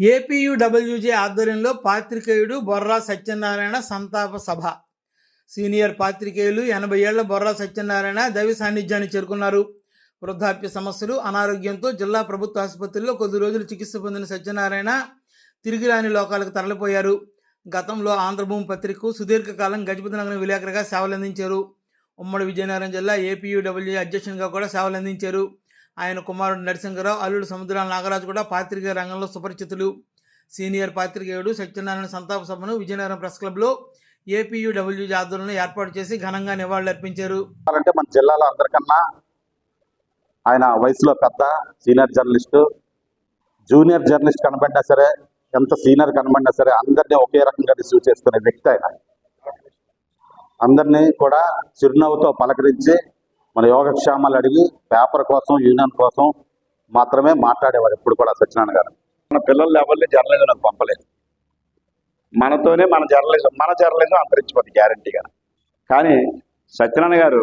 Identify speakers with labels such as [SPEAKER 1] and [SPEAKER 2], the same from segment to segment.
[SPEAKER 1] APUWJ ఆధ్వర్యంలో పాత్రికేయుడు బొర్రా సత్యనారాయణ సంతాప సభ. Senior పాత్రికేయులు 80 ఏళ్ల బొర్రా సత్యనారాయణ దైవ సాన్నిధ్యాన్ని చేరుకున్నారు. వృద్ధాప్య సమస్యలు, అనారోగ్యంతో జిల్లా ప్రభుత్వ ఆసుపత్రిలో కొద్ది రోజులు చికిత్స పొందిన సత్యనారాయణ తిరిగి రాని లోకాలకు తరలిపోయారు. గతంలో ఆంధ్రభూమి పత్రికకు సుదీర్ఘకాలం గజపతి నగరం విలేకరుగా సేవలందించారు. ఉమ్మడి విజయనగరం జిల్లా ఏపీయూడబ్ల్యూజే అధ్యక్షునిగా కూడా సేవలందించారు. ఆయన కుమారుడు నరసింహరావు, అల్లుడు సముద్రాల నాగరాజు కూడా పాత్రికేయ రంగంలో సుపరిచితులు. సీనియర్ పాత్రికేయుడు సత్యనారాయణ సంతాప సభను విజయనగరం ప్రెస్ క్లబ్లో ఏపీయూడబ్ల్యూజే ఆధ్వర్యంలో ఏర్పాటు చేసి ఘనంగా నివాళులర్పించారు.
[SPEAKER 2] అంటే మన జిల్లాలో అందరికన్నా ఆయన వయసులో పెద్ద సీనియర్ జర్నలిస్టు. జూనియర్ జర్నలిస్ట్ కనబడినా సరే, ఎంత సీనియర్ కనబడినా సరే అందరినీ ఒకే రకంగా రిసీవ్ చేసుకునే వ్యక్తి ఆయన. అందరినీ కూడా చిరునవ్వుతో పలకరించి మన యోగక్షేమాలు అడిగి పేపర్ కోసం, యూనియన్ కోసం మాత్రమే మాట్లాడేవారు ఎప్పుడు కూడా సత్యనారాయణ గారు. మన పిల్లలు ఎవరిని జర్నలిజం పంపలేదు. మనతోనే మన జర్నలిజం అంతరించిపోతుంది గ్యారంటీగా. కానీ సత్యనారాయణ గారు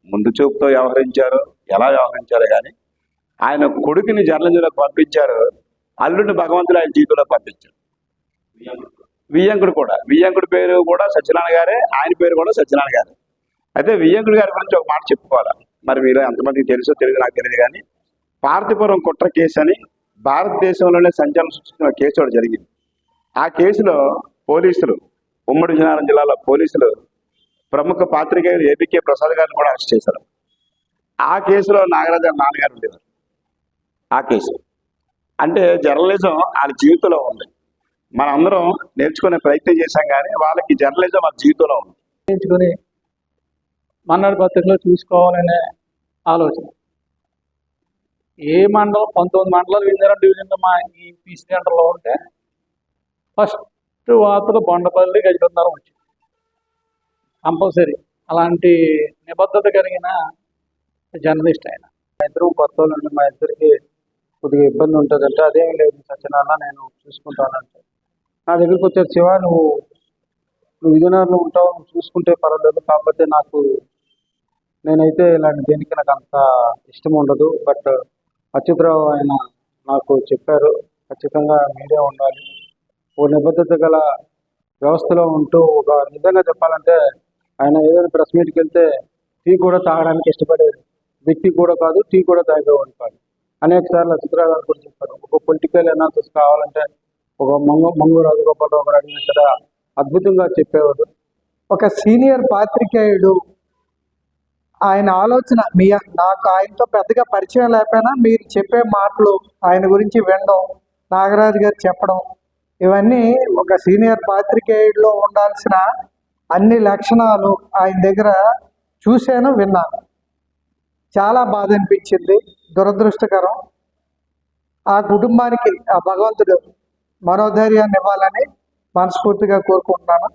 [SPEAKER 2] ముందు చూపుతో వ్యవహరించారు, ఎలా వ్యవహరించారు. కానీ ఆయన కొడుకుని జర్నలిజంలోకి పంపించారు, అల్లుడిని భగవంతుడు ఆయన జీవితంలో పంపించారు. వియ్యంకుడి పేరు కూడా సత్యనారాయణ గారే, ఆయన పేరు కూడా సత్యనారాయణ గారే. అయితే వియ్యంకుడి గారి గురించి ఒక మాట చెప్పుకోవాలి. మరి మీరు ఎంతమందికి తెలుసో తెలియదు, నాకు తెలియదు. కానీ పార్వతీపురం కుట్ర కేసు అని భారతదేశంలోనే సంచలనం సృష్టించిన కేసు ఒకటి జరిగింది. ఆ కేసులో పోలీసులు, ఉమ్మడి విజయనగరం జిల్లాలో పోలీసులు ప్రముఖ పాత్రికేయులు ఏబీకే ప్రసాద్ గారిని కూడా అరెస్ట్ చేశారు. ఆ కేసులో నాగరాజు గారి నాన్నగారు ఉండేవారు. ఆ కేసు అంటే జర్నలిజం వాళ్ళ జీవితంలో ఉంది. మనం అందరం నేర్చుకునే ప్రయత్నం చేశాం, కానీ వాళ్ళకి జర్నలిజం వాళ్ళ జీవితంలో ఉంది.
[SPEAKER 3] నేర్చుకుని మన్నాడు పత్రికలో చూసుకోవాలనే ఆలోచన. ఏ మండలం 19 మండలాలు విజయనగరం డివిజన్లో మా ఈ పీసీ సెంటర్లో ఉంటే ఫస్ట్ వార్తలు బొండపల్లి, గజపతి నగరం వచ్చింది కంపల్సరీ. అలాంటి నిబద్ధత కలిగిన జర్నలిస్ట్ ఆయన. మా ఇద్దరు కొత్త వాళ్ళు, మా ఇద్దరికి కొద్దిగా ఇబ్బంది ఉంటుందంటే అదేమీ లేదు సత్యనారాయణ నేను చూసుకుంటానంటే నా దగ్గరికి వచ్చారు. శివ నువ్వు విజయనగరంలో ఉంటావు, నువ్వు చూసుకుంటే పర్వాలేదు, కాకపోతే నేనైతే ఇలాంటి దేనికి నాకు అంత ఇష్టం ఉండదు. బట్ అచ్యుతరావు ఆయన నాకు చెప్పారు, ఖచ్చితంగా మీరే ఉండాలి, ఓ నిబద్ధత గల వ్యవస్థలో ఉంటూ ఒక నిజంగా చెప్పాలంటే ఆయన ఏదైనా ప్రెస్ మీట్కి వెళ్తే టీ కూడా తాగడానికి ఇష్టపడేది వ్యక్తి కూడా కాదు, టీ కూడా తాగేవాడు కాదు. అనేక సార్లు అచ్యుతరావు గారు కూడా చెప్పారు, ఒక పొలిటికల్ అనాలిసిస్ కావాలంటే ఒక మంగు రాజగోపాలరావు గారు అడిగిన సరే అద్భుతంగా చెప్పేవాడు.
[SPEAKER 4] ఒక సీనియర్ పాత్రికేయుడు ఆయన ఆలోచన నాకు ఆయనతో పెద్దగా పరిచయం లేకపోయినా మీరు చెప్పే మాటలు, ఆయన గురించి వినడం, నాగరాజు గారు చెప్పడం, ఇవన్నీ ఒక సీనియర్ పాత్రికేయుడిలో ఉండాల్సిన అన్ని లక్షణాలు ఆయన దగ్గర చూశాను, విన్నాను. చాలా బాధ అనిపించింది, దురదృష్టకరం. ఆ కుటుంబానికి ఆ భగవంతుడు మనోధైర్యాన్ని ఇవ్వాలని మనస్ఫూర్తిగా కోరుకుంటున్నాను.